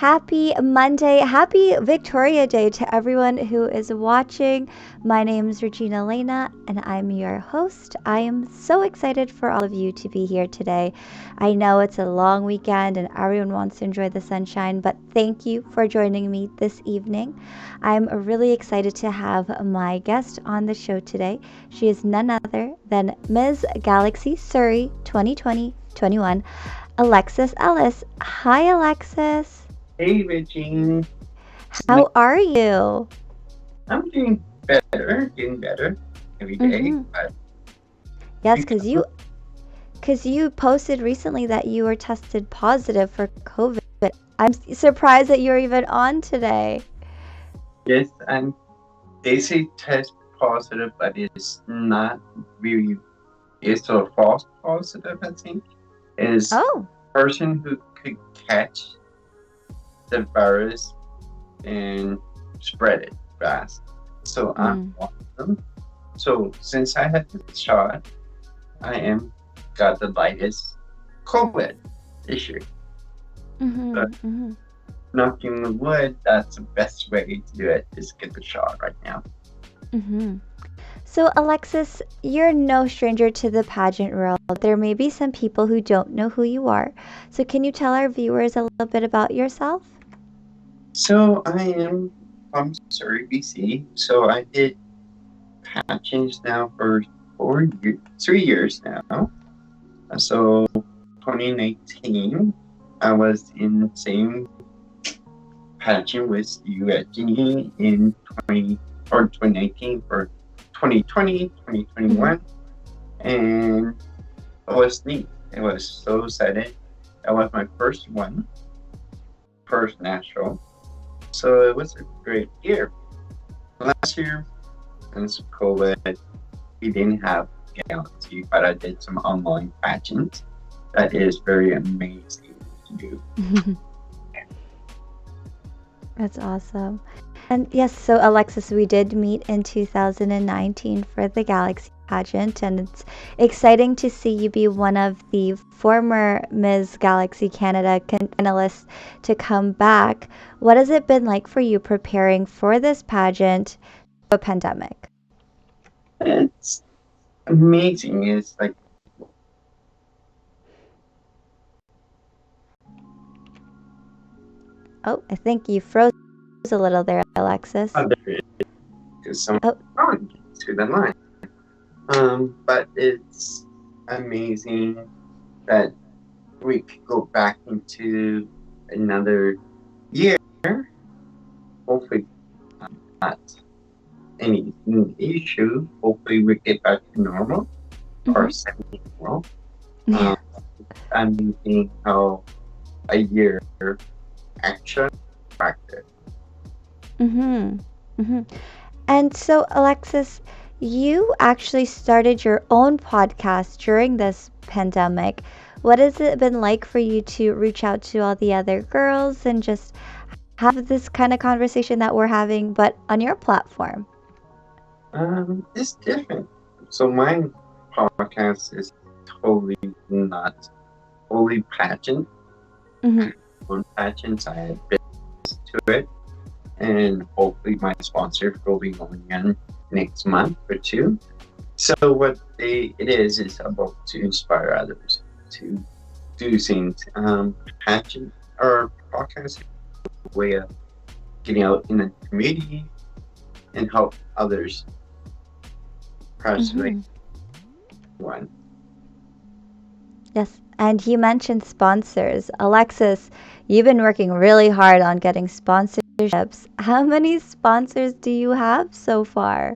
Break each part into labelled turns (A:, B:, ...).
A: Happy Monday. Happy Victoria Day to everyone who is watching. My name is Regina Lena and I'm your host. I am so excited for all of you to be here today. I know it's a long weekend and everyone wants to enjoy the sunshine, but thank you for joining me this evening. I'm really excited to have my guest on the show today. She is none other than Ms. Galaxy Surrey 2020-21, Alexis Ellis. Hi, Alexis.
B: Hey, Regine.
A: How are you?
B: I'm doing better every day. But
A: Yes, because you posted recently that you were tested positive for COVID. I'm surprised that you're even on today.
B: yes, they say test positive, but it's not really. It's a false positive, I think. Is
A: Oh.
B: person who could catch the virus and spread it fast. So I'm one of them. So since I had the shot, I got the lightest COVID issue. But knocking on wood, that's the best way to do it, is get the shot right now.
A: So Alexis, you're no stranger to the pageant world. There may be some people who don't know who you are. So can you tell our viewers a little bit about yourself?
B: So I am from Surrey, BC. So I did pageants now for 3 years now. So 2019, I was in the same pageant with you at Ginny in 2019 for 2020, 2021. And it was neat. It was so excited. That was my first national. So it was a great year. Last year, since COVID, we didn't have Galaxy, but I did some online pageants. That is very amazing to do.
A: That's awesome. And yes, so Alexis, we did meet in 2019 for the Galaxy pageant, and it's exciting to see you be one of the former Ms. Galaxy Canada finalists to come back. What has it been like for you preparing for this pageant through a pandemic?
B: It's amazing. It's like,
A: oh, I think you froze a little there, Alexis.
B: Because someone to the line. But it's amazing that we could go back into another year. Hopefully not any issue. Hopefully we get back to normal or semi-normal. I'm thinking how a year action practice.
A: And so, Alexis, you actually started your own podcast during this pandemic. What has it been like for you to reach out to all the other girls and just have this kind of conversation that we're having, but on your platform?
B: It's different. So my podcast is totally not fully pageant. On pageants, I have been to it, and hopefully my sponsor will be going in next month or two. So what it is about to inspire others to do things. Pageant or podcast is a way of getting out in the community and help others. Personally, one.
A: Yes, and you mentioned sponsors. Alexis, you've been working really hard on getting sponsorships. How many sponsors do you have so far?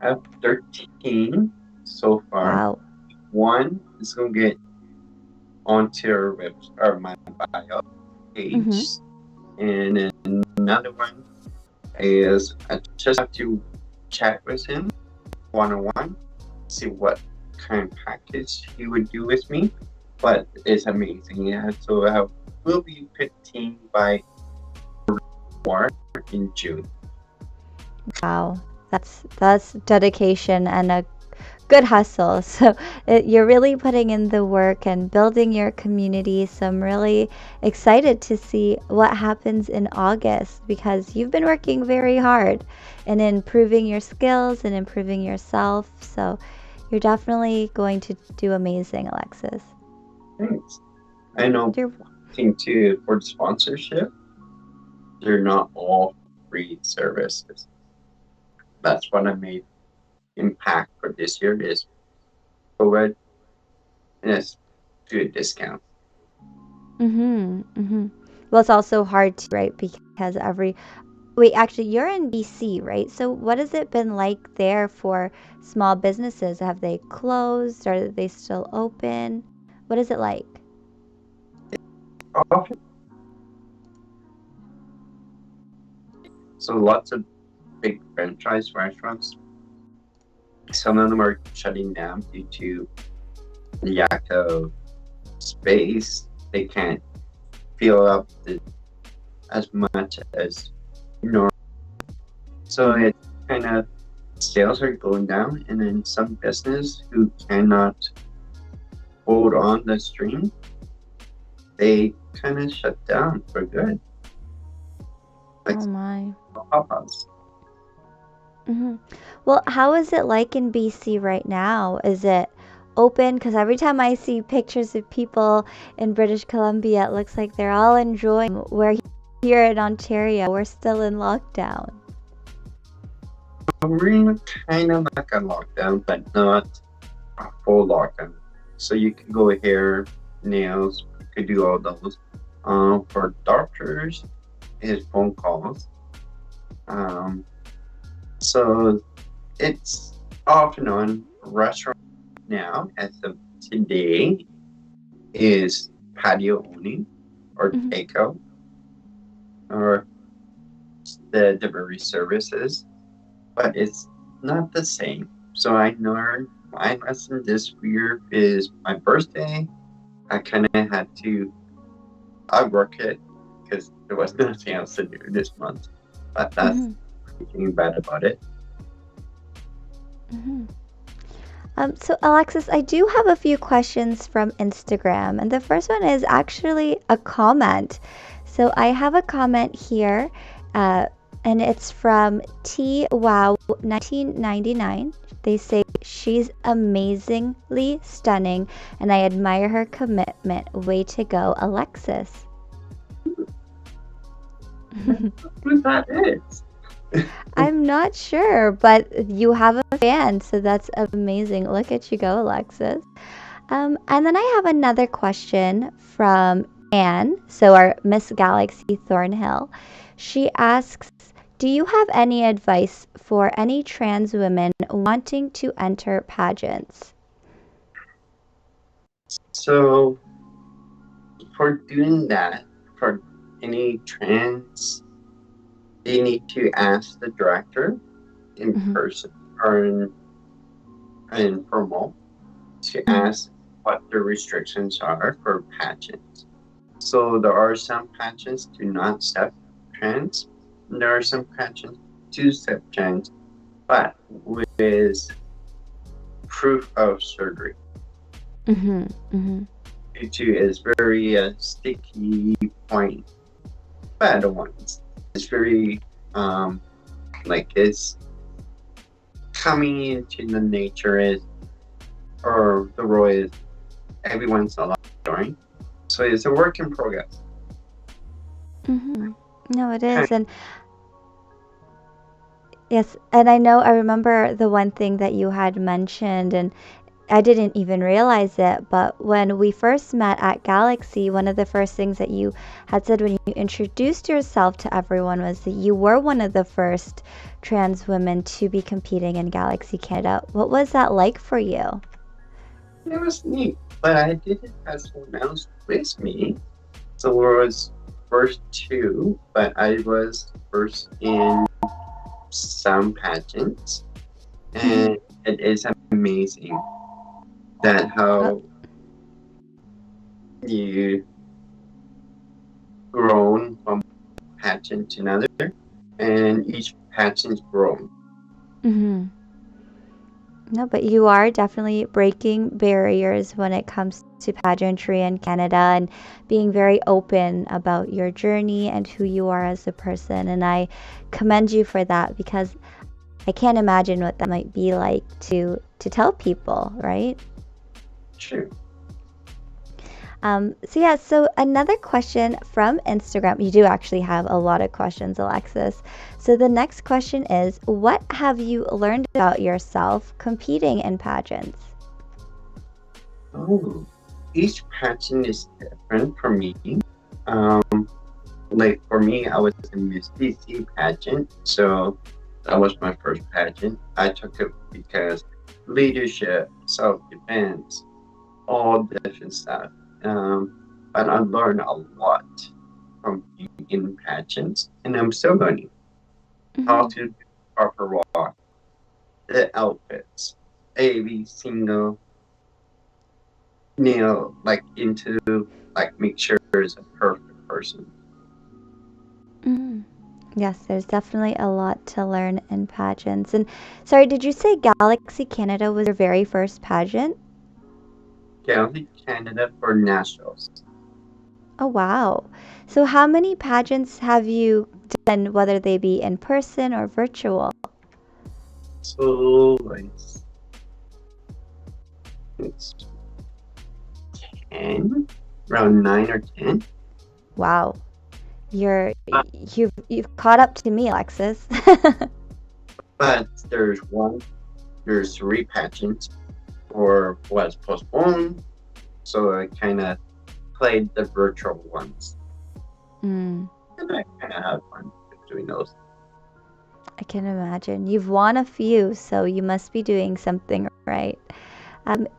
B: I have 13 so far.
A: Wow.
B: One is going to get onto our website or my bio page. And then another one is I just have to chat with him one-on-one, see what kind of package he would do with me. But it's amazing. Yeah. So I will be 15 by in June.
A: Wow. That's dedication and a good hustle. So you're really putting in the work and building your community. So I'm really excited to see what happens in August because you've been working very hard and improving your skills and improving yourself. So you're definitely going to do amazing, Alexis.
B: Thanks. I know thing too for the sponsorship, they're not all free services. That's what I made impact for this year is COVID and it's do a discount.
A: Well, it's also hard to, right? Because wait, actually, you're in BC, right? So what has it been like there for small businesses? Have they closed? Are they still open? What is it like?
B: Often, so lots of big franchise restaurants, some of them are shutting down due to the lack of space. They can't fill up as much as normal. So it kind of sales are going down, and then some business who cannot hold on the stream, they kind of shut down for good. Like,
A: oh my.
B: Pop-ups.
A: Well, how is it like in BC right now? Is it open? Because every time I see pictures of people in British Columbia, it looks like they're all enjoying. Where here in Ontario, we're still in lockdown.
B: We're kind of like a lockdown, but not a full lockdown. So you can go hair, nails, you could do all those. For doctors, is phone calls. So it's off and on. Restaurant now, as of today, is patio only or takeout or the delivery services, but it's not the same. So I learned my lesson this year is my birthday. I kind of had to outwork it because there was nothing else to do this month. But that's thinking bad about it.
A: So Alexis, I do have a few questions from Instagram, and the first one is actually a comment. So I have a comment here, and it's from TWow1999. They say she's amazingly stunning, and I admire her commitment. Way to go, Alexis.
B: Who that is?
A: I'm not sure, but you have a fan, so that's amazing. Look at you go, Alexis. And then I have another question from Anne, so our Miss Galaxy Thornhill. She asks, do you have any advice for any trans women wanting to enter pageants?
B: So for doing that, for any trans, they need to ask the director in person or in informal to ask what the restrictions are for pageants. So there are some pageants do not accept trans. There are some pageants do accept trans, but with proof of surgery. It is very sticky point. But the ones it's very like it's coming into the nature is or the role is everyone's allowed during. So it's a work in progress.
A: No, it is. And yes, and I remember the one thing that you had mentioned, and I didn't even realize it, but when we first met at Galaxy, one of the first things that you had said when you introduced yourself to everyone was that you were one of the first trans women to be competing in Galaxy Canada. What was that like for you?
B: It was neat, but I didn't have someone else with me. So I was first two, but I was first in some pageants, and it is amazing that how you grown from pageant to another, and each pageant's grown.
A: No, but you are definitely breaking barriers when it comes to pageantry in Canada and being very open about your journey and who you are as a person. And I commend you for that because I can't imagine what that might be like to tell people, right?
B: True.
A: So another question from Instagram. You do actually have a lot of questions, Alexis. So the next question is, what have you learned about yourself competing in pageants?
B: Oh, each pageant is different for me. Um, like for me, I was in Miss DC pageant, so that was my first pageant. I took it because leadership, self-defense, all different stuff. But I learned a lot from being in pageants, and I'm still learning how to do proper walk, the outfits, every single nail, like into like make sure it's a perfect person.
A: Mm-hmm. Yes, there's definitely a lot to learn in pageants. And sorry, did you say Galaxy Canada was your very first pageant?
B: Galaxy Canada for nationals.
A: Oh, wow. So how many pageants have you done, whether they be in person or virtual?
B: So it's 10, around 9 or 10.
A: Wow. You've caught up to me, Alexis.
B: But there's 3 pageants or was postponed, so I kind of played the virtual ones,
A: Mm,
B: and I kind of had fun doing those.
A: I can imagine. You've won a few, so you must be doing something right.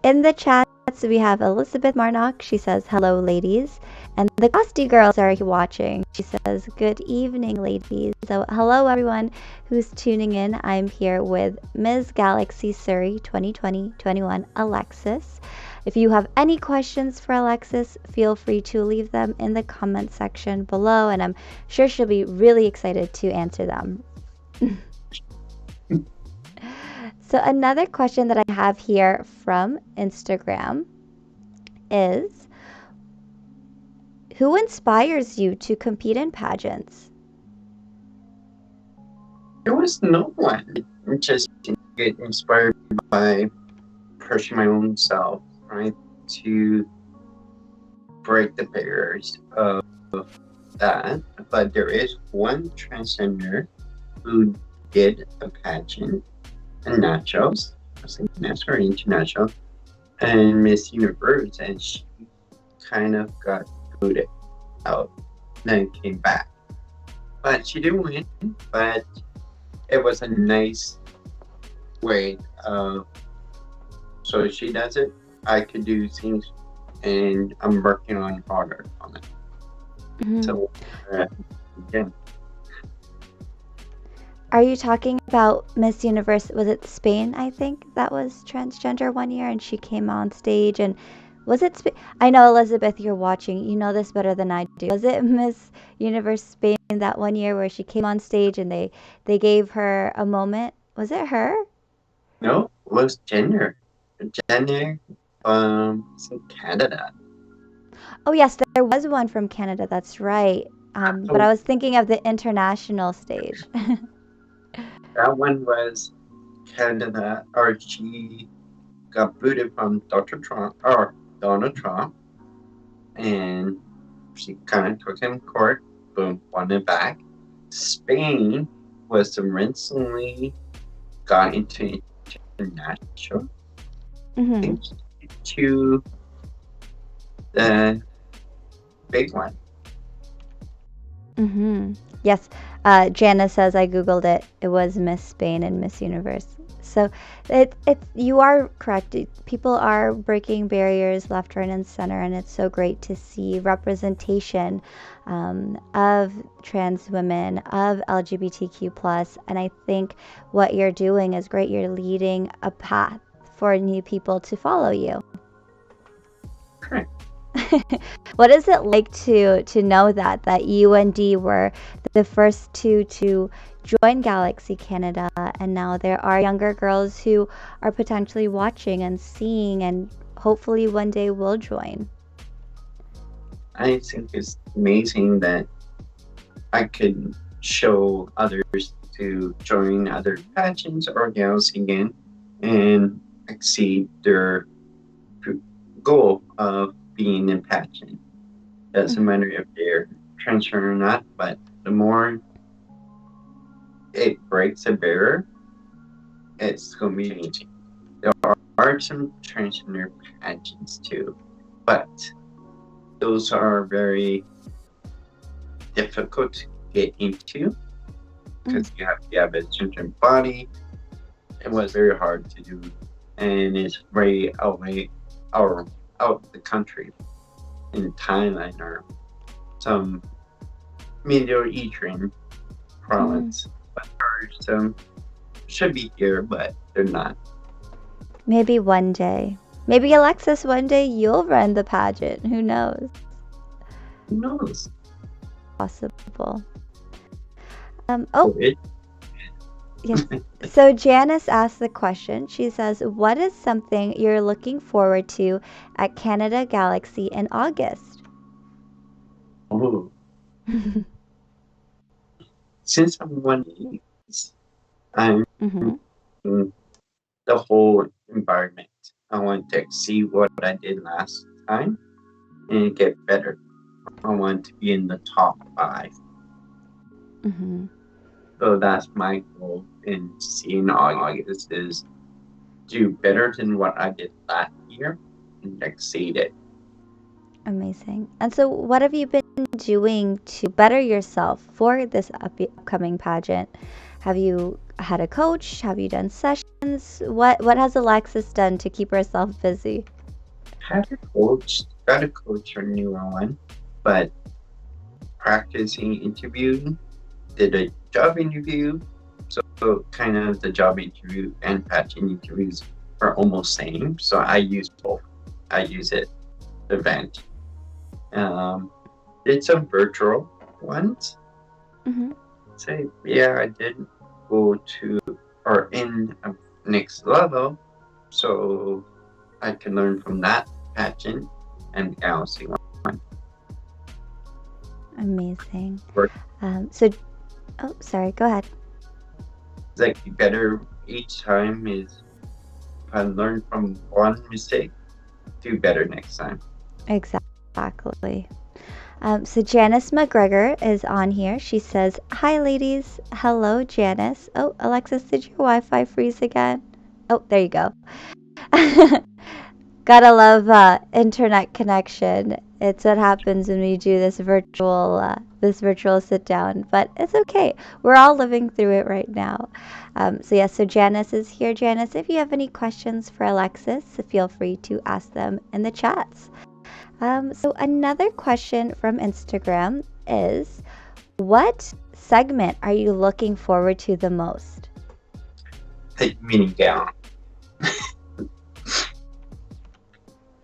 A: In the chats, we have Elizabeth Marnock. She says, "Hello, ladies." And the Costy girls are watching. She says, "Good evening, ladies." So, hello, everyone who's tuning in. I'm here with Ms. Galaxy Surrey 2020-21, Alexis. If you have any questions for Alexis, feel free to leave them in the comment section below, and I'm sure she'll be really excited to answer them. So another question that I have here from Instagram is, who inspires you to compete in pageants?
B: There was no one. Just get inspired by pushing my own self, right? To break the barriers of that. But there is one transgender who did a pageant and nationals. I was thinking national or international, and Miss Universe, and she kind of got booted out, then came back. But she didn't win, but it was a nice way of, so she does it, I could do things, and I'm working on harder on it.
A: Mm-hmm.
B: So, again.
A: Are you talking about Miss Universe? Was it Spain? I think that was transgender one year, and she came on stage. And was it Spain? I know, Elizabeth, you're watching. You know this better than I do. Was it Miss Universe Spain that one year where she came on stage and they gave her a moment? Was it her?
B: No, it was gender. Gender, it's in Canada.
A: Oh yes, there was one from Canada. That's right. But I was thinking of the international stage.
B: That one was Canada, or she got booted from Dr. Trump or Donald Trump, and she kind of took him to court, boom, won it back. Spain was recently got into international, I think, to the big one.
A: Yes, Jana says I googled it. It was Miss Spain and Miss Universe. So you are correct. People are breaking barriers left, right, and center, and it's so great to see representation of trans women, of LGBTQ plus. And I think what you're doing is great. You're leading a path for new people to follow you.
B: Correct.
A: What is it like to know that you and Dee were the first two to join Galaxy Canada, and now there are younger girls who are potentially watching and seeing, and hopefully one day will join?
B: I think it's amazing that I could show others to join other pageants or gals again and exceed their goal of being in pageant. Doesn't matter if they're transgender or not, but the more it breaks a barrier, it's going to be amazing. There are some transgender pageants too, but those are very difficult to get into because you have to have a certain body. It was very hard to do, and it's very away or out of the country in Thailand or some Middle Eastern province. But there are some should be here, but they're not.
A: Maybe one day. Maybe Alexis, one day you'll run the pageant. Who knows?
B: Who knows?
A: Possible. Yes. So Janice asked the question. She says, what is something you're looking forward to at Canada Galaxy in August?
B: Oh. Since I'm one of these, I'm in the whole environment. I want to see what I did last time and get better. I want to be in the top 5. So that's my goal in seeing August is do better than what I did last year and exceed it.
A: Amazing. And so what have you been doing to better yourself for this upcoming pageant? Have you had a coach? Have you done sessions? What has Alexis done to keep herself busy?
B: Had a coach, got a coach or newer one, but practicing interviewing, did a job interview. So kind of the job interview and pageant interviews are almost same. So I use both. I use it event. Did some virtual ones. So yeah, I did go to or in a next level, so I can learn from that pageant and Galaxy one.
A: Amazing. Sorry, go ahead.
B: It's like better each time is if I learn from one mistake, do better next time.
A: Exactly. So Janice McGregor is on here. She says, hi ladies. Hello, Janice. Oh, Alexis, did your Wi-Fi freeze again? Oh, there you go. Gotta love internet connection. It's what happens when we do this virtual sit down, but it's okay. We're all living through it right now. So Janice is here. Janice, if you have any questions for Alexis, feel free to ask them in the chats. So another question from Instagram is, what segment are you looking forward to the most?
B: The mini gown.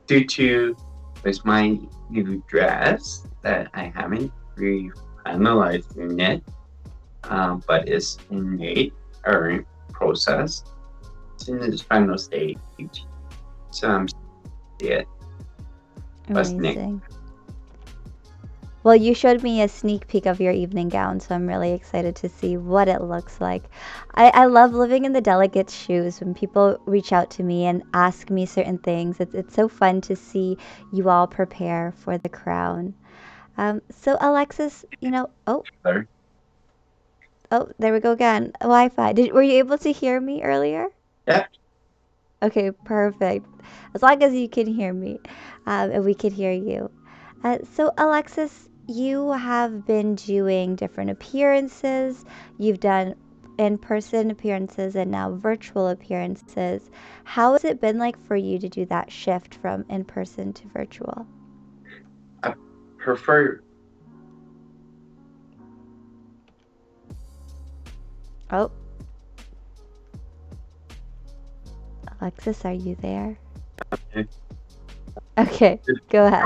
B: Due to with my new dress that I haven't really finalized yet, but it's in process. It's in its final stage. So I'm it.
A: Amazing. Well, you showed me a sneak peek of your evening gown, so I'm really excited to see what it looks like. I love living in the delegate's shoes when people reach out to me and ask me certain things. It's so fun to see you all prepare for the crown. So Alexis, oh, there we go again. Wi-Fi. Were you able to hear me earlier?
B: Yeah.
A: Okay, perfect. As long as you can hear me, and we can hear you. So Alexis, you have been doing different appearances. You've done in-person appearances and now virtual appearances. How has it been like for you to do that shift from in-person to virtual?
B: I prefer.
A: Oh. Alexis, are you there? Okay, go ahead.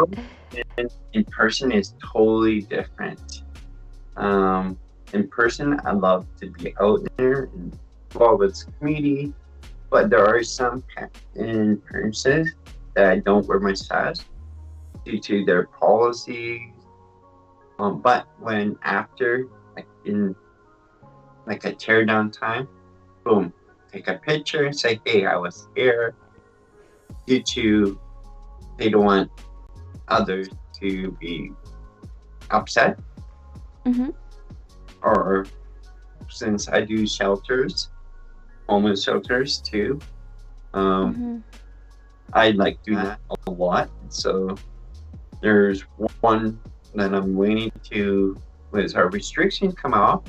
B: in person is totally different. In person, I love to be out there and involved with the community, but there are some instances that I don't wear my sash due to their policies. But when after, like in like a tear down time, boom, take a picture and say, hey, I was here, due to they don't want others to be upset.
A: Mm-hmm.
B: Or since I do shelters, homeless shelters too,
A: Mm-hmm.
B: I like do that a lot. So there's one that I'm waiting to, with our restrictions come off,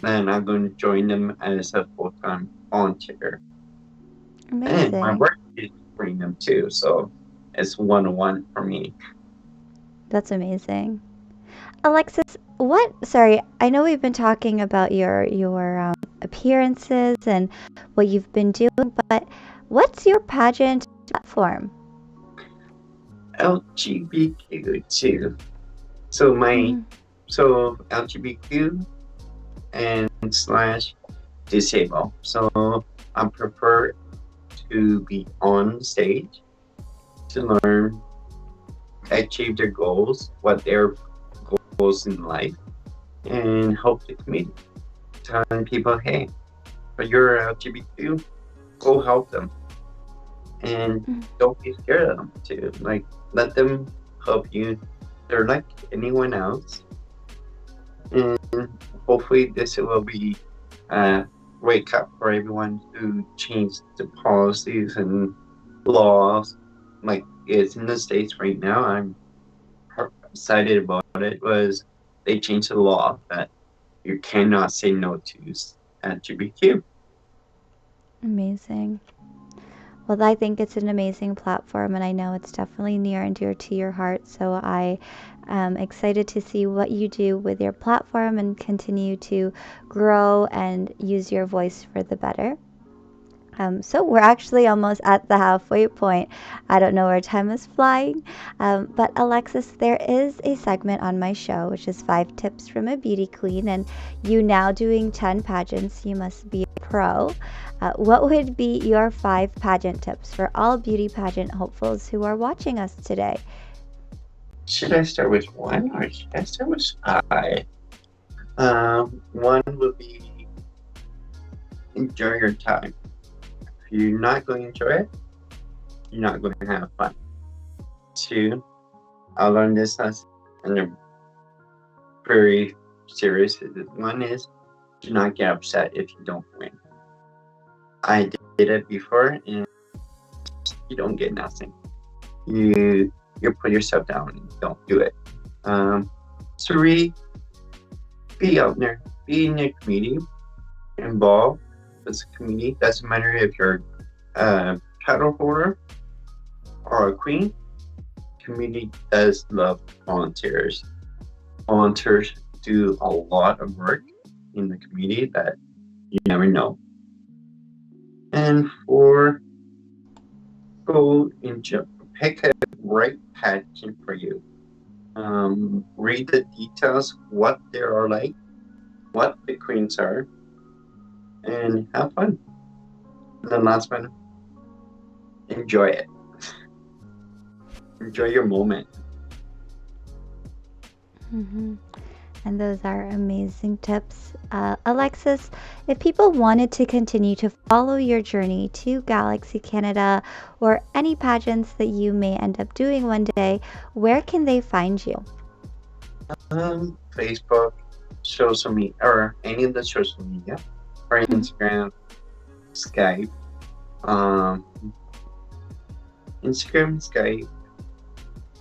B: then I'm going to join them as a full-time volunteer. And my
A: Amazing.
B: work is bring them too, so it's 1-on-1 for me.
A: That's amazing. Alexis, sorry, I know we've been talking about your appearances and what you've been doing, but what's your pageant platform?
B: LGBTQ too. So
A: Mm-hmm.
B: LGBTQ and slash disabled. So I prefer to be on stage to learn, achieve their goals, what their goals in life, and help the community. Telling people, hey, if you're LGBTQ, go help them. And don't be scared of them too. Like, let them help you. They're like anyone else. And hopefully this will be a wake up for everyone who changed the policies and laws like it's in the States right now. I'm excited about it. Was they changed the law that you cannot say no to LGBTQ.
A: Amazing. Well, I think it's an amazing platform, and I know it's definitely near and dear to your heart. So I am excited to see what you do with your platform and continue to grow and use your voice for the better. So we're actually almost at the halfway point. I don't know where time is flying. But Alexis, there is a segment on my show, which is 5 tips from a beauty queen. And you now doing 10 pageants, you must be a pro. What would be your 5 pageant tips for all beauty pageant hopefuls who are watching us today?
B: Should I start with 1 or should I start with 5? 1 would be enjoy your time. If you're not going to enjoy it, you're not going to have fun. 2, I learned this lesson, and they're very serious. 1 is do not get upset if you don't win. I did it before, and you don't get nothing. You put yourself down and don't do it. Surrey, be out there, be in the community, involved with the community. Doesn't matter if you're a title holder or a queen. Community does love volunteers. Volunteers do a lot of work in the community that you never know. And 4, go and pick a right pageant for you. Read the details, what they are like, what the queens are, and have fun. And then last one, enjoy it. Enjoy your moment.
A: Mm-hmm. And those are amazing tips. Alexis, if people wanted to continue to follow your journey to Galaxy Canada or any pageants that you may end up doing one day, where can they find you?
B: Facebook, social media, or any of the social media, or Instagram, Skype, Skype,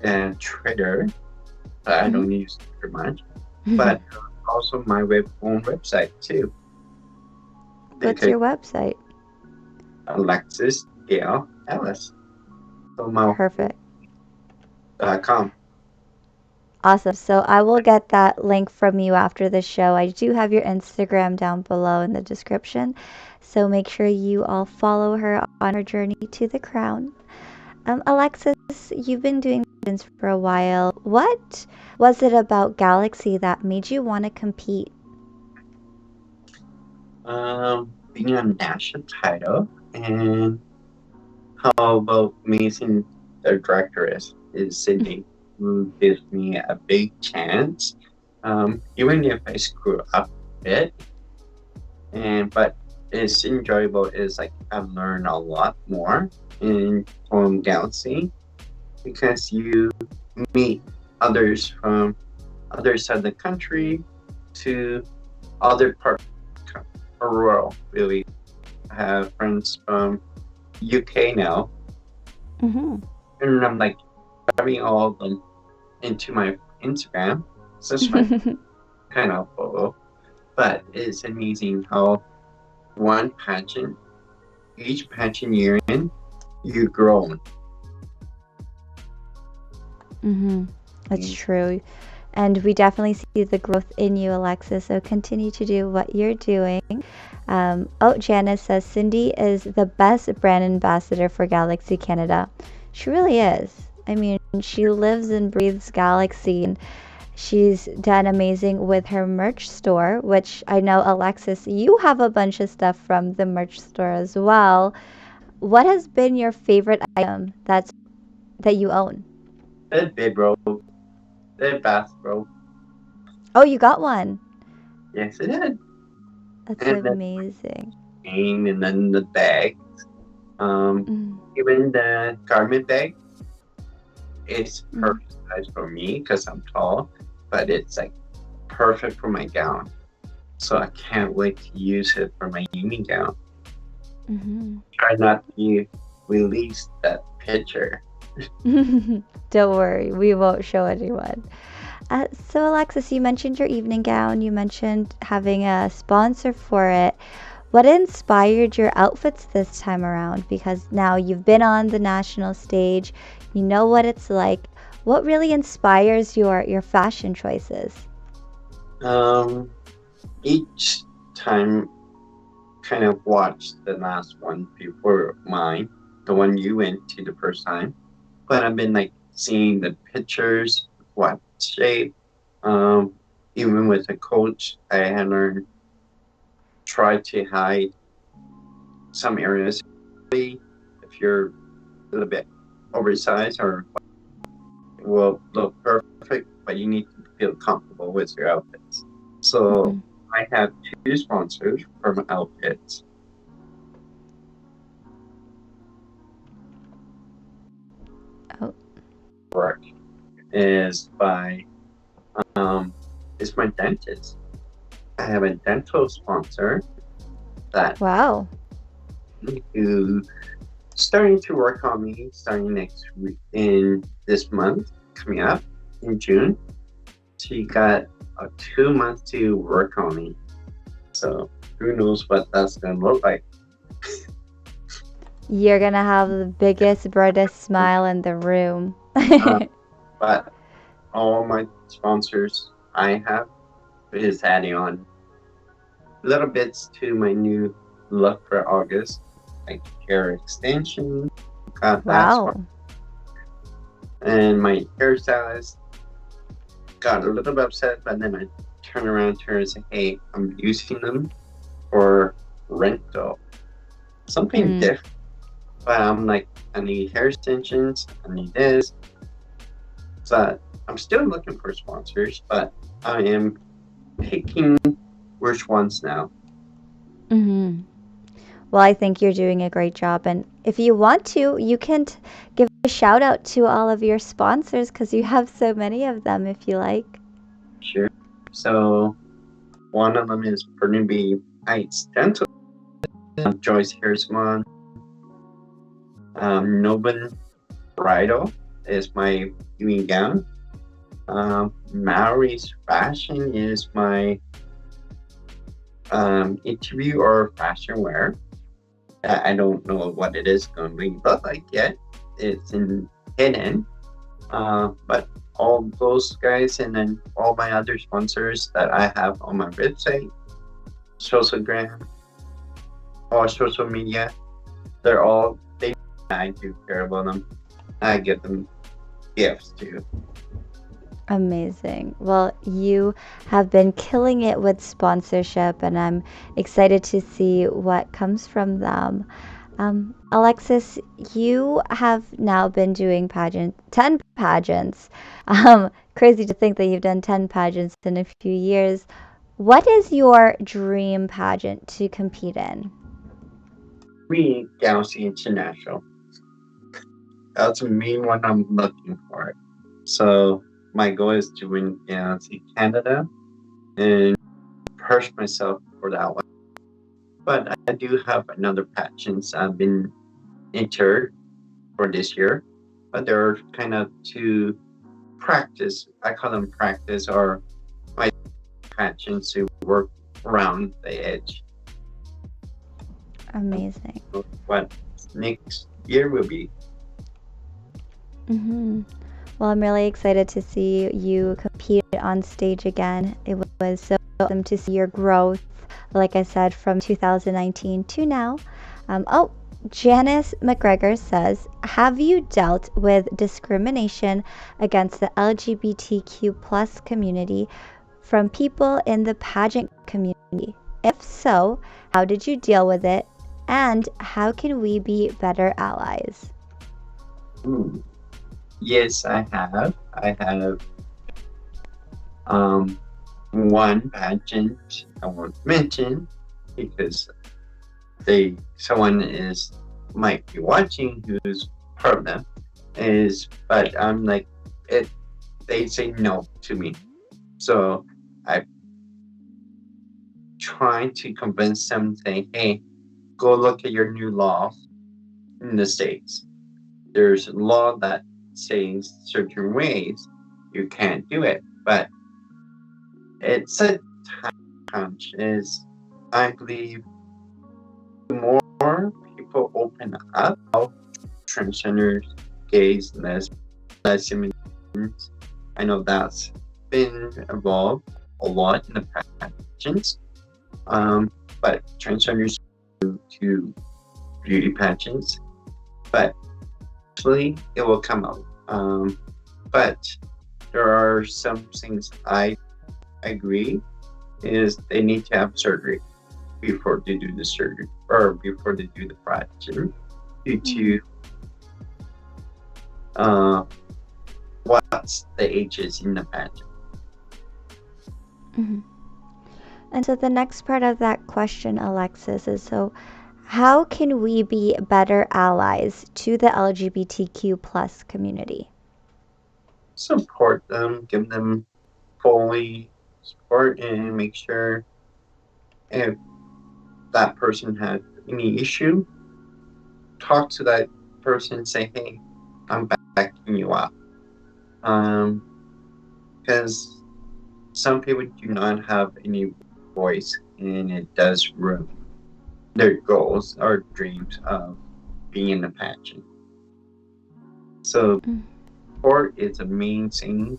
B: and Twitter. I don't use Twitter much, but also my own website too.
A: What's your website?
B: Alexis Ellis. So
A: Perfect.
B: .com.
A: Awesome. So I will get that link from you after the show. I do have your Instagram down below in the description. So make sure you all follow her on her journey to the crown. Alexis, you've been doing this for a while. What was it about Galaxy that made you want to compete?
B: Being a national title, and how about amazing the director is Sydney, who gives me a big chance. Even if I screw up a bit, but it's enjoyable. Is like I've learned a lot more in Home Galaxy because you meet others from other side of the country to other parts of the world. Really, I have friends from UK now,
A: Mm-hmm.
B: and I'm like having all of them into my Instagram. So it's my kind of photo, but it's amazing how one pageant, each pageant you're in, you grow.
A: Mm-hmm. That's true. And we definitely see the growth in you, Alexis. So continue to do what you're doing. Janice says Cindy is the best brand ambassador for Galaxy Canada. She really is. I mean, she lives and breathes Galaxy, and she's done amazing with her merch store, which I know, Alexis, you have a bunch of stuff from the merch store as well. What has been your favorite item that you own?
B: That big bro, that bath bro.
A: Oh, you got one.
B: Yes, it is.
A: That's
B: And then
A: amazing.
B: chain, and then the bag.
A: Mm,
B: Even the garment bag, it's
A: mm,
B: perfect size for me because I'm tall, but it's like perfect for my gown. So I can't wait to use it for my uni gown.
A: mhm.
B: Try not to release that picture.
A: Don't worry, we won't show anyone. So, Alexis, you mentioned your evening gown. You mentioned having a sponsor for it. What inspired your outfits this time around? Because now you've been on the national stage, you know what it's like. What really inspires your fashion choices?
B: Um, each time kind of watched the last one before mine, the one you went to the first time. But I've been like seeing the pictures, what shape. Um, Even with the coach, I had learned try to hide some areas. If you're a little bit oversized, or it will look perfect, but you need to feel comfortable with your outfits. So
A: Mm.
B: I have two sponsors for my outfits.
A: Oh,
B: Work is by is my dentist. I have a dental sponsor that
A: wow.
B: who starting to work on me starting next week in this month coming up in June. She got 2 months to work on me. So who knows what that's gonna look like.
A: You're gonna have the biggest, brightest smile in the room.
B: Uh, but all my sponsors I have is adding on little bits to my new look for August, like hair extension, got that sponsor.
A: Wow.
B: And my hairstylist got a little bit upset, but then I turned around to her and said, hey, I'm using them for rental. Something
A: Mm.
B: different. But I'm like, I need hair extensions, I need this. So I'm still looking for sponsors, but I am picking which ones now.
A: Hmm. Well, I think you're doing a great job. And if you want to, you can give a shout out to all of your sponsors because you have so many of them if you like.
B: Sure. So one of them is Burnaby Heights Dental, Joyce Hair Salon, Noban Bridal is my evening gown. Maori's Fashion is my interview or fashion wear. I don't know what it is going to look like yet. It's in hidden. But all those guys and then all my other sponsors that I have on my website, socialgram, or social media, they're all, I do care about them. I give them gifts too.
A: Amazing. Well, you have been killing it with sponsorship, and I'm excited to see what comes from them. Alexis, you have now been doing 10 pageants. Crazy to think that you've done 10 pageants in a few years. What is your dream pageant to compete in?
B: We Galaxy International. That's the main one I'm looking for. So my goal is to win Galaxy Canada and push myself for that one. But I do have another pageants I've been entered for this year, but they're kind of to practice. I call them practice or my pageants to work around the edge.
A: Amazing.
B: What next year will be.
A: Well, I'm really excited to see you compete on stage again. It was so awesome to see your growth, like I said, from 2019 to now. Janice McGregor says, have you dealt with discrimination against the LGBTQ plus community from people in the pageant community? If so, how did you deal with it? And how can we be better allies?
B: Yes, I have. I have one pageant I won't mention because someone might be watching who's part of them but I'm like it they say no to me. So I try to convince them saying, hey, go look at your new laws in the States. There's a law that says certain ways you can't do it, but it's a punch. Is I believe the more people open up, transgenders, gays, lesbians, I know that's been evolved a lot in the pageants, but transgenders to beauty pageants, but eventually it will come out. But there are some things I agree is they need to have surgery before they do the surgery or before they do the pageant due to what's the ages in the pageant.
A: And so the next part of that question, Alexis, is so how can we be better allies to the LGBTQ plus community?
B: Support them, give them fully support, and make sure if that person had any issue, talk to that person, say, hey, I'm backing you up. Because some people do not have any voice, and it does ruin their goals or dreams of being in the pageant. So support is a main thing.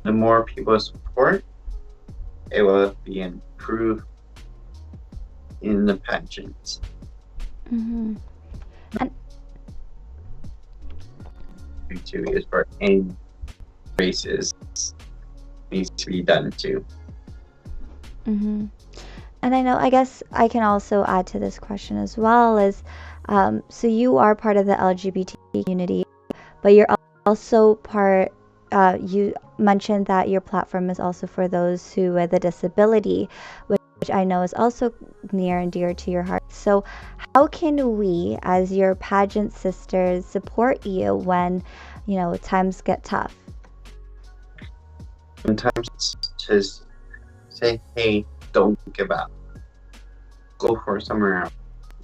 B: The more people support, it will be improved in the pageants.
A: And
B: too is for any races needs to be done too.
A: And I guess I can also add to this question as well is, so you are part of the LGBT community, but you're also part, you mentioned that your platform is also for those who with a disability, which I know is also near and dear to your heart. So how can we, as your pageant sisters, support you when, times get tough?
B: Sometimes it's just say, hey, don't give up. Go for somewhere else.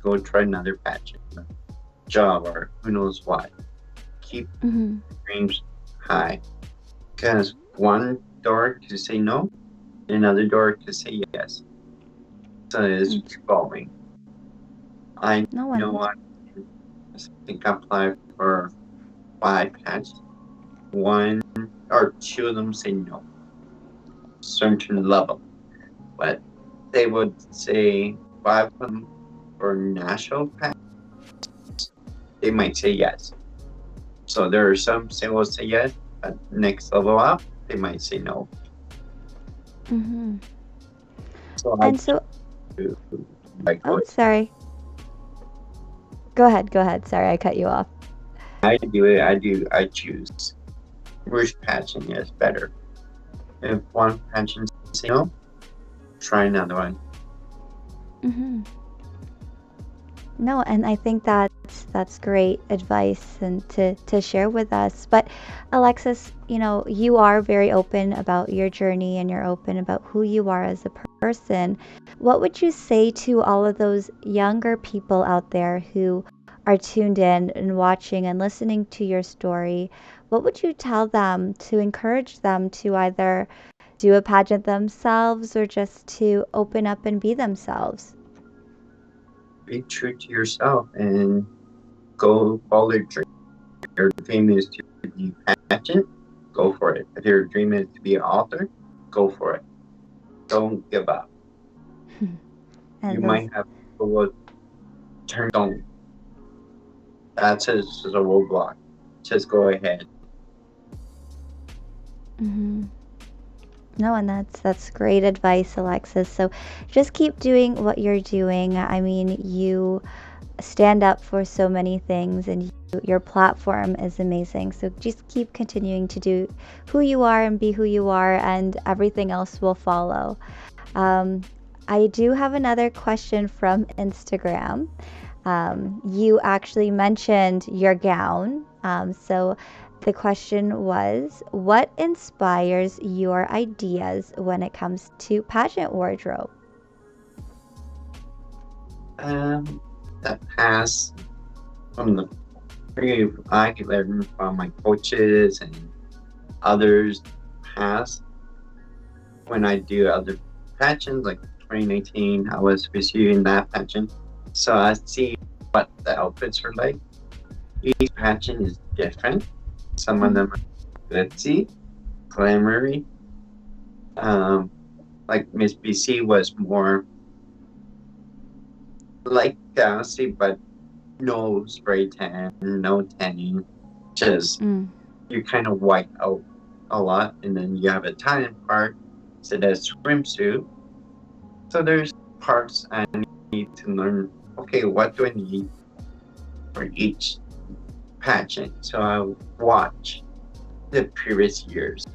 B: Go try another pageant, job, or who knows what. Keep dreams high. Because one door to say no, another door to say yes. So it's evolving. I think I applied for 5 pageants. 1 or 2 of them say no. Certain level. But they would say 5 of them for national pageants. They might say yes. So there are some say will say yes, but next level up, they might say no.
A: Mm-hmm.
B: So I
A: And so,
B: do like
A: oh, sorry. Go ahead. Sorry, I cut you off.
B: I do it. I choose which pageant is better. If one pageant say no, try another one.
A: Mm-hmm. No, and I think that's great advice and to share with us. But Alexis, you are very open about your journey and you're open about who you are as a person. What would you say to all of those younger people out there who are tuned in and watching and listening to your story? What would you tell them to encourage them to either do a pageant themselves or just to open up and be themselves?
B: Be true to yourself and go follow your dream. If your dream is to be pageant, go for it. If your dream is to be an author, go for it. Don't give up. You might have people who turn on. That's just a roadblock. Just go ahead.
A: Mm-hmm. No, and that's great advice, Alexis. So just keep doing what you're doing. I mean, you stand up for so many things and your platform is amazing. So just keep continuing to do who you are and be who you are, and everything else will follow. Um, I do have another question from Instagram. You actually mentioned your gown. So the question was, what inspires your ideas when it comes to pageant wardrobe?
B: The past from the I could learn from my coaches and others past when I do other pageants like 2019 I was pursuing that pageant, so I see what the outfits are like. Each pageant is different. Some of them are glitzy, glamoury. Like Miss BC was more like Galaxy, but no spray tan, no tanning, just you kind of white out a lot, and then you have a Italian part, so there's swimsuit. So there's parts I need to learn. Okay, what do I need for each pageant? So I watch the previous years,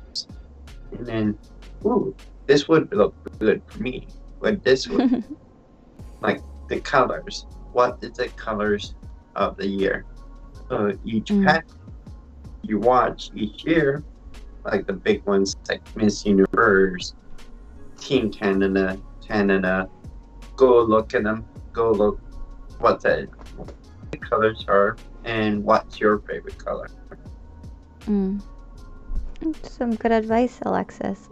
B: and then, ooh, this would look good for me. But this would like the colors. What is the colors of the year? So each pageant you watch each year, like the big ones like Miss Universe, Team Canada, go look at them. Go look what the colors are and what's your favorite color.
A: Some good advice, Alexis.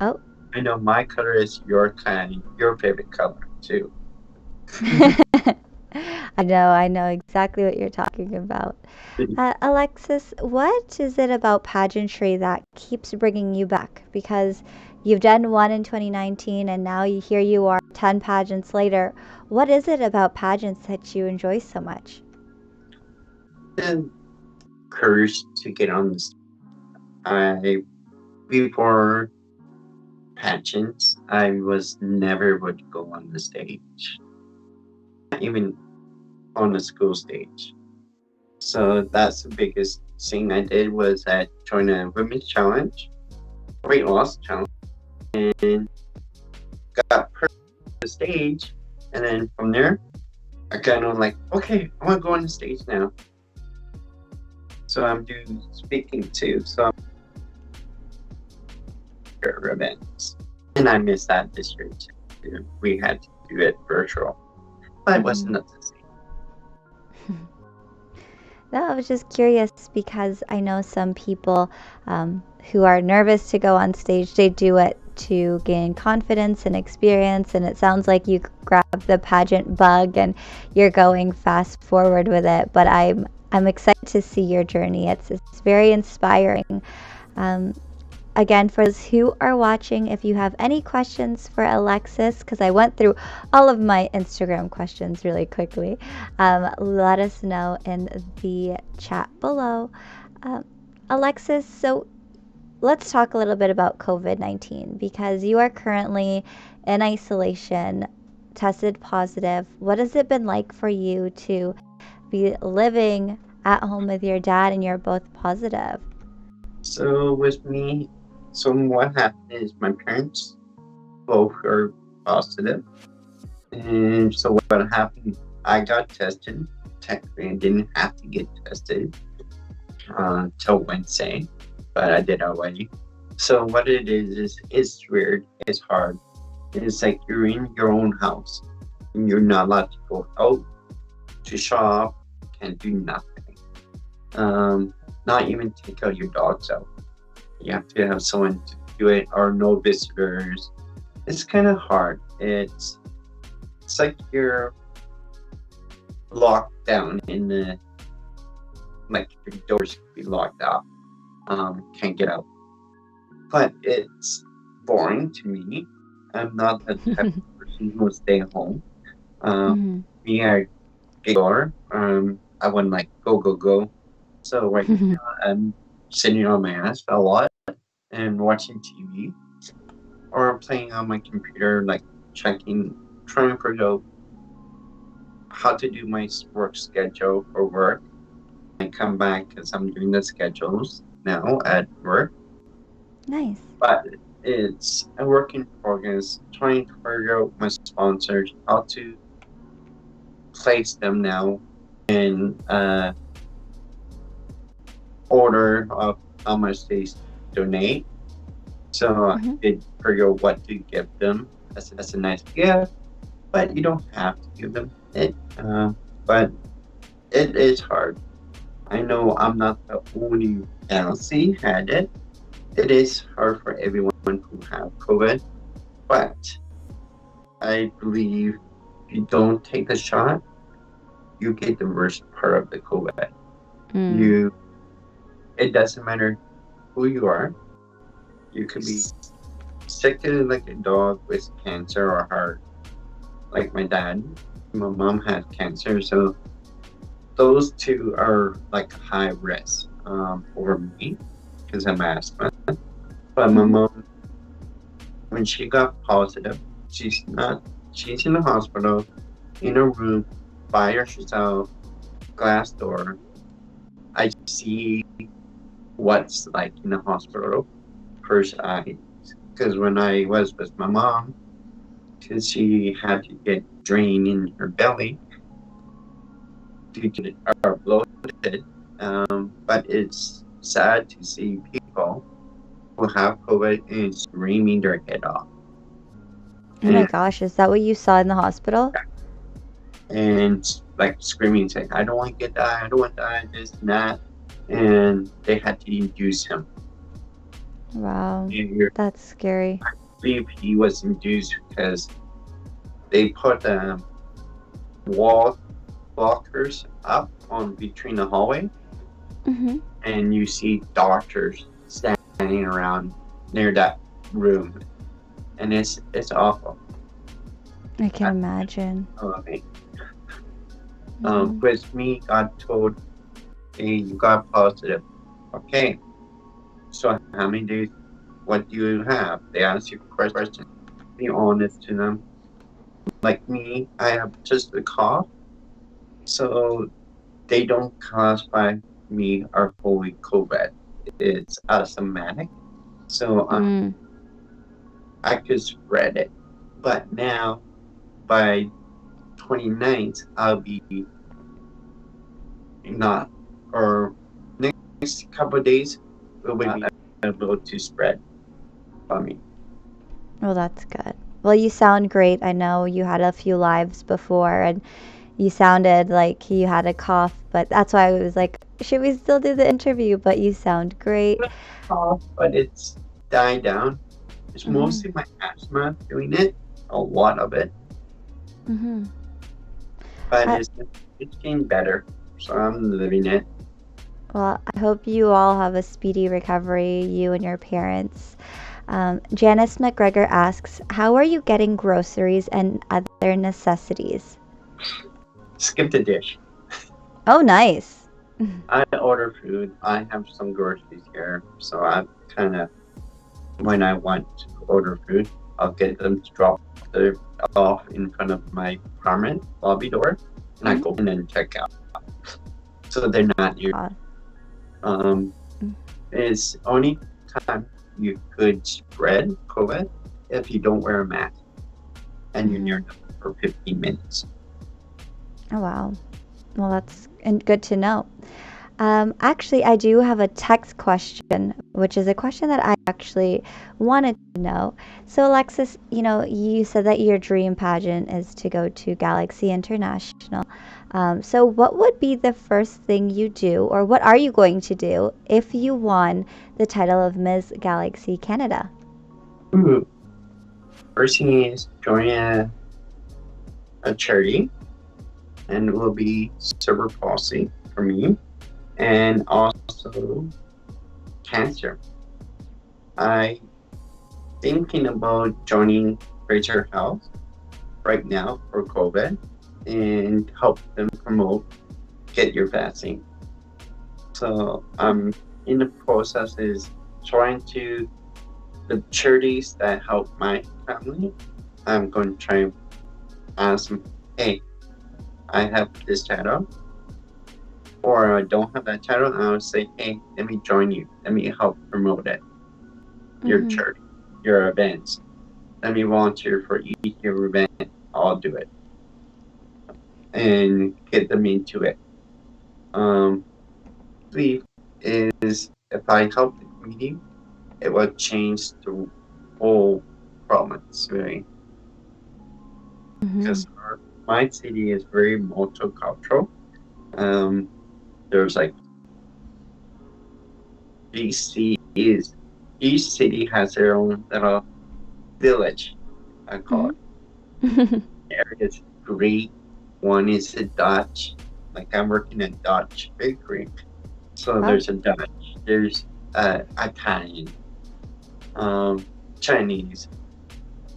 A: Oh.
B: I know my color is your favorite color too.
A: I know exactly what you're talking about. Alexis, what is it about pageantry that keeps bringing you back? Because you've done one in 2019 and now here you are 10 pageants later. What is it about pageants that you enjoy so much?
B: And courage to get on the stage. Before pageants, I was never would go on the stage. Not even on the school stage. So that's the biggest thing I did was I joined a women's challenge, weight loss challenge, and got put on the stage. And then from there, I kind of like, okay, I want to go on the stage now. So I'm doing speaking too. So I'm events, and I missed that this year too. We had to do it virtual, but it wasn't the same.
A: No, I was just curious because I know some people who are nervous to go on stage, they do it to gain confidence and experience, and it sounds like you grab the pageant bug and you're going fast forward with it. But I'm excited to see your journey. It's very inspiring. again, for those who are watching, if you have any questions for Alexis, because I went through all of my Instagram questions really quickly, let us know in the chat below. Alexis, so let's talk a little bit about COVID-19 because you are currently in isolation, tested positive. What has it been like for you to be living at home with your dad and you're both positive?
B: So with me, so what happened is my parents both are positive. And so what happened, I got tested. Technically, I didn't have to get tested till Wednesday, but I did already. So what it is it's weird. It's hard. It's like you're in your own house and you're not allowed to go out to shop, can't do nothing. Not even take out your dogs out. You have to have someone to do it or no visitors. It's kind of hard. It's like you're locked down in the, like your doors could be locked up. Can't get out. But it's boring to me. I'm not the type of person who will stay home. Me, I get door. I wouldn't like go. So right now I'm sitting on my ass a lot and watching TV, or playing on my computer, like trying to figure out how to do my work schedule for work. I come back because I'm doing the schedules now at work.
A: Nice.
B: But it's a work in progress, trying to figure out my sponsors, how to place them now in order of how much they donate. So I did figure out what to give them as a nice gift, but you don't have to give them it. But it is hard. I know I'm not the only Elsie had it. It is hard for everyone who have COVID, but I believe if you don't take the shot, you get the worst part of the COVID. It doesn't matter who you are. You could be sick like a dog with cancer or heart, like my dad. My mom had cancer, so those two are like high risk for me because I'm asthma. But my mom, when she got positive, she's in the hospital, in a room, by herself, glass door. I see what's like in the hospital first eyes. Because when I was with my mom, because she had to get drained in her belly to get her bloated. But it's sad to see people who have COVID and screaming their head off.
A: Oh my gosh, is that what you saw in the hospital?
B: And like screaming, saying, I don't want to get that, I don't want that, this and that. And they had to induce him.
A: Wow, that's scary.
B: I believe he was induced because they put wall blockers up on between the hallway, and you see doctors standing around near that room, and it's awful.
A: I can imagine.
B: With me, got told, hey, you got positive. Okay, so how many days? What do you have? They ask you questions. Be honest to them. Like me, I have just a cough, so they don't classify me or fully COVID. It's asthmatic, so I could spread it. But now, by 29th, I'll be not, or next couple of days, we'll be able to spread by me.
A: Well, that's good. Well, you sound great. I know you had a few lives before and you sounded like you had a cough, but that's why I was like, should we still do the interview? But you sound great.
B: But it's died down. It's mostly my asthma doing it, a lot of it. But it's getting better, so I'm living it.
A: Well, I hope you all have a speedy recovery, you and your parents. Janice McGregor asks, how are you getting groceries and other necessities?
B: Skip the dish.
A: Oh, nice.
B: I order food. I have some groceries here, so I kind of, when I want to order food, I'll get them to drop the off in front of my apartment lobby door, and I go in and check out. So they're not near. It's only time you could spread COVID if you don't wear a mask and you're near them for 15 minutes.
A: Oh, wow. Well, that's good to know. Actually, I do have a text question, which is a question that I actually wanted to know. So, Alexis, you said that your dream pageant is to go to Galaxy International. So, what would be the first thing you do, or what are you going to do if you won the title of Miss Galaxy Canada?
B: First thing is join a charity, and it will be cerebral palsy for me, and also cancer. I thinking about joining Fraser Health right now for COVID and help them promote get your vaccine. So I'm in the process is trying to the charities that help my family. I'm going to try and ask them, hey, I have this title, or I don't have that title, and I'll say, hey, let me join you. Let me help promote it. Your charity, your events. Let me volunteer for each your event. I'll do it. And get them into it. Belief is if I help the community, it will change the whole province, really. Because my city is very multicultural. There's like each city has their own little village, I call it. Areas great. One is a Dutch, like I'm working at Dutch bakery. So there's a Dutch, there's Italian, Chinese.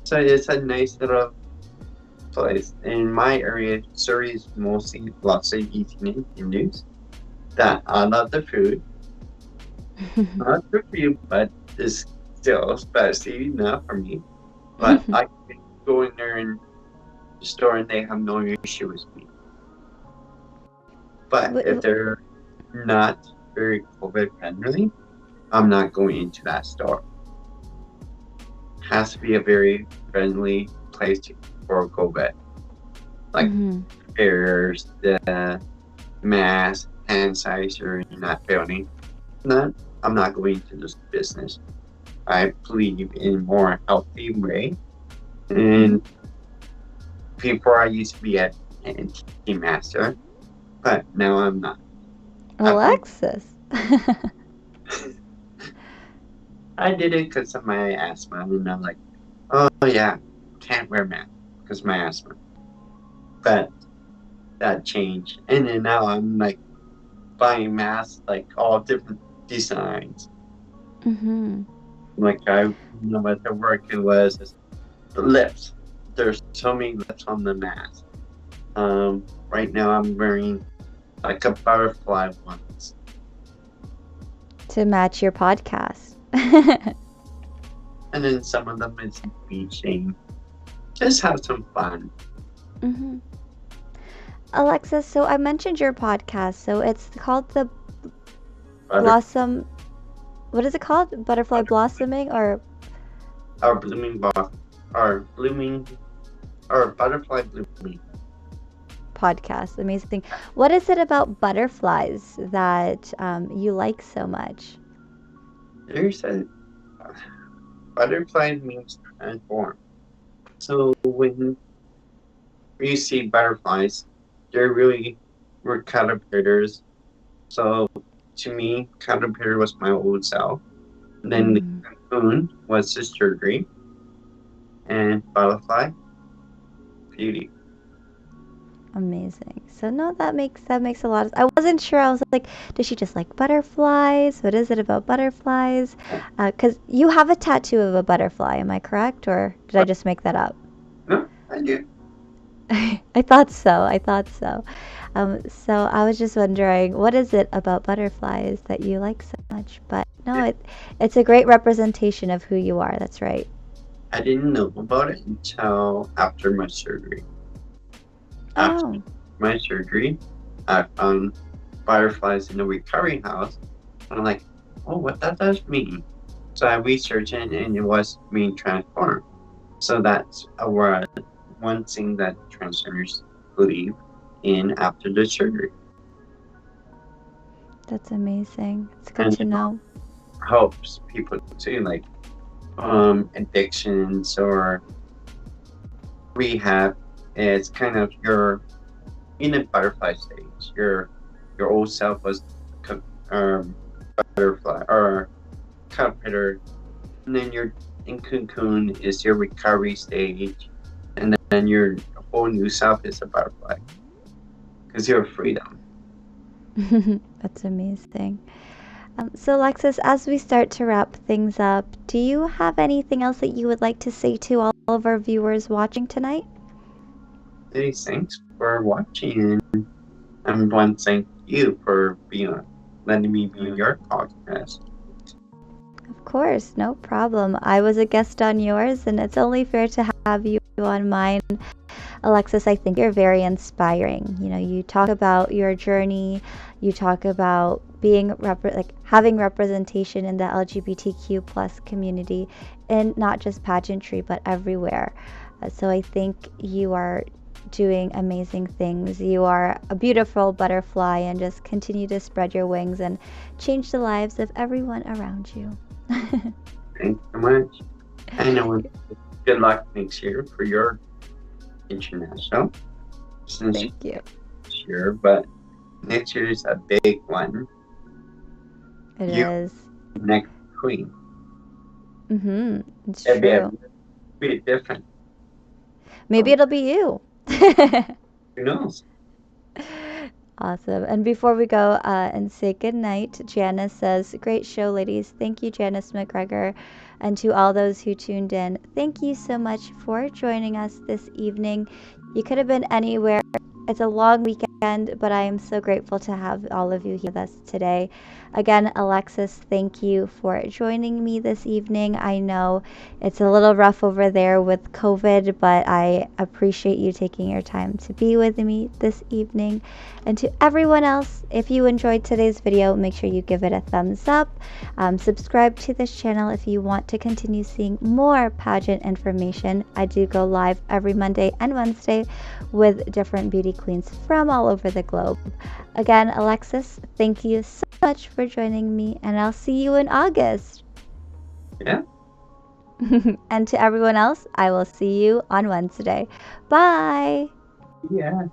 B: So it's a nice little place. In my area, Surrey is mostly lots of eating Hindus. That I love the food. Not for you, but it's still spicy enough for me. But I can go in there and the store and they have no issue with me. But if they're not very COVID friendly, I'm not going into that store. Has to be a very friendly place for COVID. Like there's the mask, hand sanitizer, not failing. I'm not going into this business. I believe in more healthy way. And before I used to be a team master, but now I'm not.
A: Alexis.
B: I did it because of my asthma, and I'm like, oh yeah, can't wear mask because my asthma. But that changed, and then now I'm like buying masks like all different designs. Like I know what the work it was the lips. There's so many lips on the mask. Right now I'm wearing like a butterfly ones
A: to match your podcast.
B: And then some of them is beaching. Just have some fun.
A: Alexis, so I mentioned your podcast. So it's called the Blossom. What is it called? Butterfly Blossoming or
B: Butterfly Blooming
A: podcast. Amazing. What is it about butterflies that you like so much?
B: There's a butterfly means transform. So when you see butterflies, we're caterpillars. So to me, caterpillar was my old self. And then the cocoon was the surgery. And butterfly, beauty.
A: Amazing. So no, that makes a lot of. I wasn't sure. I was like, does she just like butterflies? What is it about butterflies? Because you have a tattoo of a butterfly. Am I correct, or did I just make that up?
B: No, I do.
A: I thought so. I thought so. So I was just wondering, what is it about butterflies that you like so much? But no, it's a great representation of who you are. That's right.
B: I didn't know about it until after my surgery. After
A: Oh,
B: my surgery, I found butterflies in the recovery house. And I'm like, oh, what that does mean? So I researched it, and it was being transformed. So that's one thing that transgenders believe in after the surgery.
A: that's amazing. It's good
B: And
A: to know.
B: it helps people too, like addictions or rehab. It's kind of you're in a butterfly stage. Your old self was butterfly or caterpillar, and then you're in cocoon is your recovery stage, and then your whole new self is a butterfly because you're freedom.
A: That's amazing. So, Alexis, as we start to wrap things up, do you have anything else that you would like to say to all of our viewers watching tonight?
B: Hey, thanks for watching, and one thank you for letting me be on your podcast.
A: Of course, no problem. I was a guest on yours, and it's only fair to have you on mine. Alexis, I think you're very inspiring. You know, you talk about your journey, you talk about being having representation in the LGBTQ plus community, and not just pageantry, but everywhere. So I think you are doing amazing things. You are a beautiful butterfly, and just continue to spread your wings and change the lives of everyone around you.
B: Thanks so much. I know. Good luck next year for your international.
A: Thank you.
B: Sure, but next year is a big one.
A: It
B: You
A: is.
B: next queen.
A: It's
B: It'll
A: true.
B: be different.
A: Maybe it'll be you.
B: Who knows?
A: Awesome. And before we go and say goodnight, Janice says, great show, ladies. Thank you, Janice McGregor. And to all those who tuned in, thank you so much for joining us this evening. You could have been anywhere. It's a long weekend, but I am so grateful to have all of you here with us today. Again, Alexis, thank you for joining me this evening. I know it's a little rough over there with COVID, but I appreciate you taking your time to be with me this evening. And to everyone else, if you enjoyed today's video, make sure you give it a thumbs up. Subscribe to this channel if you want to continue seeing more pageant information. I do go live every Monday and Wednesday with different beauty queens from all over the globe. Again, Alexis, thank you so much for joining me, and I'll see you in August.
B: Yeah.
A: And to everyone else, I will see you on Wednesday. Bye.
B: Yeah.